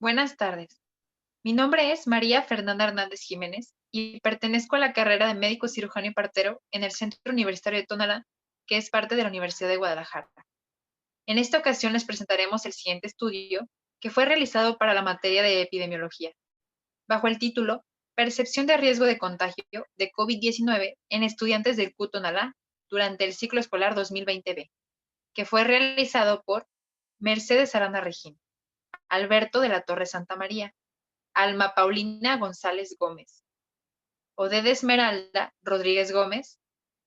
Buenas tardes. Mi nombre es María Fernanda Hernández Jiménez y pertenezco a la carrera de médico cirujano y partero en el Centro Universitario de Tonalá, que es parte de la Universidad de Guadalajara. En esta ocasión les presentaremos el siguiente estudio, que fue realizado para la materia de epidemiología, bajo el título Percepción de riesgo de contagio de COVID-19 en estudiantes del CU Tonalá durante el ciclo escolar 2020B, que fue realizado por Mercedes Arana Regín, Alberto de la Torre Santa María, Alma Paulina González Gómez, Oded Esmeralda Rodríguez Gómez,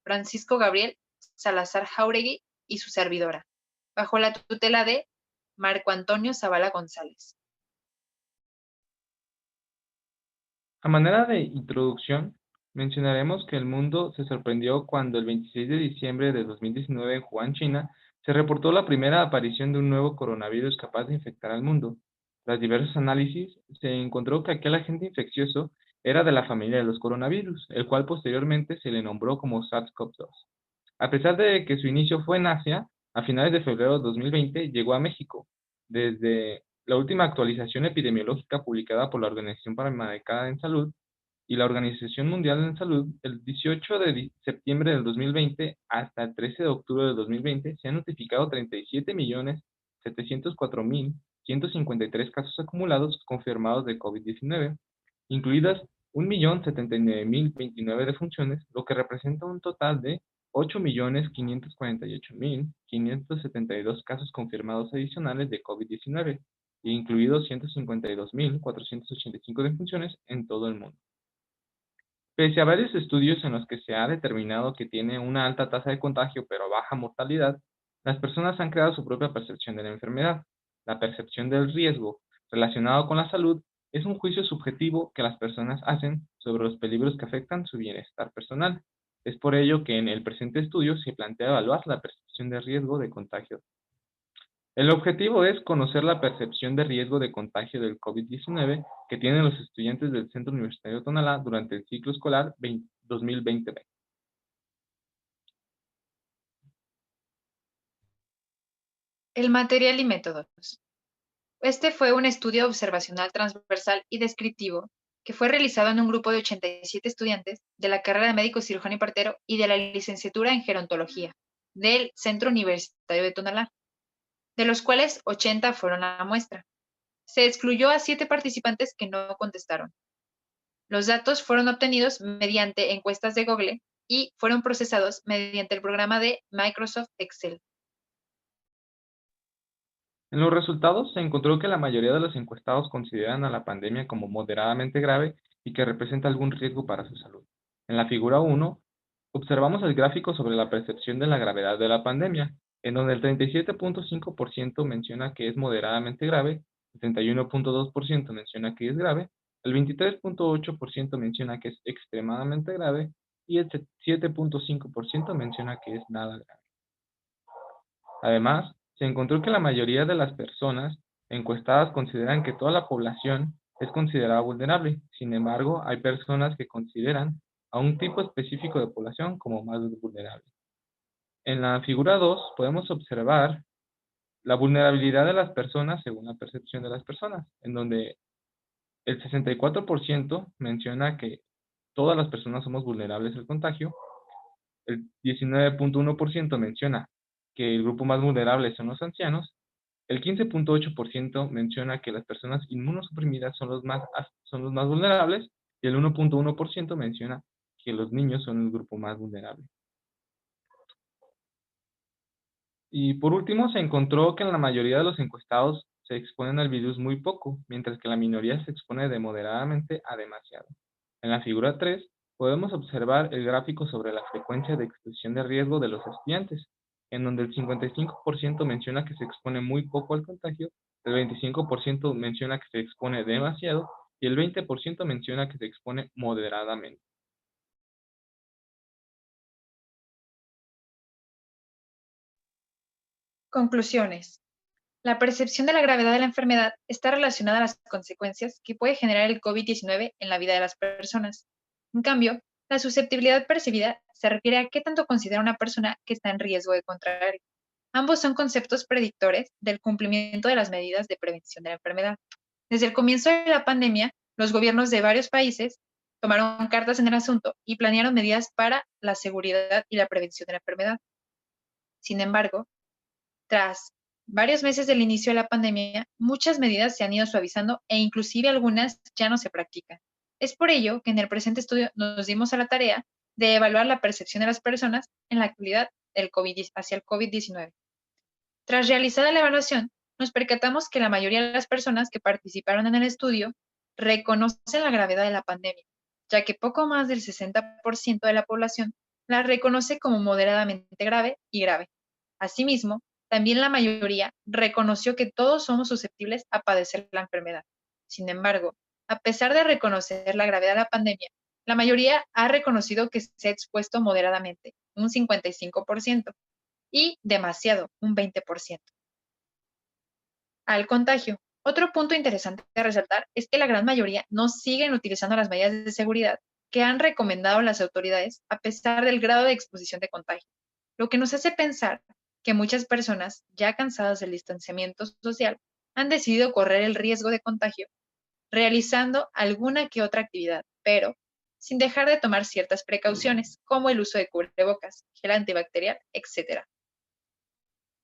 Francisco Gabriel Salazar Jáuregui y su servidora, bajo la tutela de Marco Antonio Zavala González. A manera de introducción, mencionaremos que el mundo se sorprendió cuando el 26 de diciembre de 2019 en Wuhan, China, se reportó la primera aparición de un nuevo coronavirus capaz de infectar al mundo. Tras diversos análisis, se encontró que aquel agente infeccioso era de la familia de los coronavirus, el cual posteriormente se le nombró como SARS-CoV-2. A pesar de que su inicio fue en Asia, a finales de febrero de 2020 llegó a México. Desde la última actualización epidemiológica publicada por la Organización Panamericana en Salud y la Organización Mundial de Salud, el 18 de septiembre del 2020 hasta el 13 de octubre del 2020 se han notificado 37.704.153 casos acumulados confirmados de COVID-19, incluidas 1.079.029 defunciones, lo que representa un total de 8.548.572 casos confirmados adicionales de COVID-19, incluidos 152.485 defunciones en todo el mundo. Pese a varios estudios en los que se ha determinado que tiene una alta tasa de contagio pero baja mortalidad, las personas han creado su propia percepción de la enfermedad. La percepción del riesgo relacionado con la salud es un juicio subjetivo que las personas hacen sobre los peligros que afectan su bienestar personal. Es por ello que en el presente estudio se plantea evaluar la percepción de riesgo de contagio. El objetivo es conocer la percepción de riesgo de contagio del COVID-19 que tienen los estudiantes del Centro Universitario de Tonalá durante el ciclo escolar 2020. El material y métodos. Este fue un estudio observacional transversal y descriptivo que fue realizado en un grupo de 87 estudiantes de la carrera de médico cirujano y partero y de la licenciatura en gerontología del Centro Universitario de Tonalá, de los cuales 80 fueron a la muestra. Se excluyó a 7 participantes que no contestaron. Los datos fueron obtenidos mediante encuestas de Google y fueron procesados mediante el programa de Microsoft Excel. En los resultados se encontró que la mayoría de los encuestados consideran a la pandemia como moderadamente grave y que representa algún riesgo para su salud. En la figura 1, observamos el gráfico sobre la percepción de la gravedad de la pandemia, en donde el 37.5% menciona que es moderadamente grave, el 31.2% menciona que es grave, el 23.8% menciona que es extremadamente grave y el 7.5% menciona que es nada grave. Además, se encontró que la mayoría de las personas encuestadas consideran que toda la población es considerada vulnerable. Sin embargo, hay personas que consideran a un tipo específico de población como más vulnerable. En la figura 2 podemos observar la vulnerabilidad de las personas según la percepción de las personas, en donde el 64% menciona que todas las personas somos vulnerables al contagio, el 19.1% menciona que el grupo más vulnerable son los ancianos, el 15.8% menciona que las personas inmunosuprimidas son los más vulnerables y el 1.1% menciona que los niños son el grupo más vulnerable. Y por último, se encontró que en la mayoría de los encuestados se exponen al virus muy poco, mientras que la minoría se expone de moderadamente a demasiado. En la figura 3 podemos observar el gráfico sobre la frecuencia de exposición de riesgo de los estudiantes, en donde el 55% menciona que se expone muy poco al contagio, el 25% menciona que se expone demasiado y el 20% menciona que se expone moderadamente. Conclusiones. La percepción de la gravedad de la enfermedad está relacionada a las consecuencias que puede generar el COVID-19 en la vida de las personas. En cambio, la susceptibilidad percibida se refiere a qué tanto considera una persona que está en riesgo de contraer. Ambos son conceptos predictores del cumplimiento de las medidas de prevención de la enfermedad. Desde el comienzo de la pandemia, los gobiernos de varios países tomaron cartas en el asunto y planearon medidas para la seguridad y la prevención de la enfermedad. Sin embargo, tras varios meses del inicio de la pandemia, muchas medidas se han ido suavizando e inclusive algunas ya no se practican. Es por ello que en el presente estudio nos dimos a la tarea de evaluar la percepción de las personas en la actualidad del hacia el COVID-19. Tras realizar la evaluación, nos percatamos que la mayoría de las personas que participaron en el estudio reconocen la gravedad de la pandemia, ya que poco más del 60% de la población la reconoce como moderadamente grave y grave. Asimismo, también la mayoría reconoció que todos somos susceptibles a padecer la enfermedad. Sin embargo, a pesar de reconocer la gravedad de la pandemia, la mayoría ha reconocido que se ha expuesto moderadamente, un 55%, y demasiado, un 20%, al contagio. Otro punto interesante de resaltar es que la gran mayoría no siguen utilizando las medidas de seguridad que han recomendado las autoridades a pesar del grado de exposición de contagio, lo que nos hace pensar que muchas personas, ya cansadas del distanciamiento social, han decidido correr el riesgo de contagio realizando alguna que otra actividad, pero sin dejar de tomar ciertas precauciones, como el uso de cubrebocas, gel antibacterial, etc.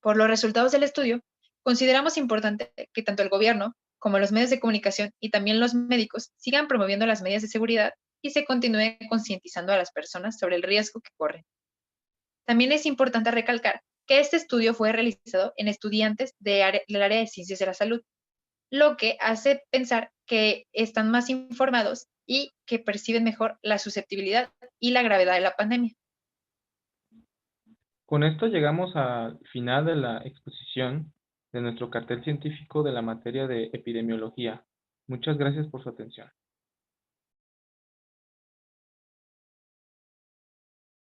Por los resultados del estudio, consideramos importante que tanto el gobierno como los medios de comunicación y también los médicos sigan promoviendo las medidas de seguridad y se continúe concientizando a las personas sobre el riesgo que corren. También es importante recalcar que este estudio fue realizado en estudiantes del área de ciencias de la salud, lo que hace pensar que están más informados y que perciben mejor la susceptibilidad y la gravedad de la pandemia. Con esto llegamos al final de la exposición de nuestro cartel científico de la materia de epidemiología. Muchas gracias por su atención.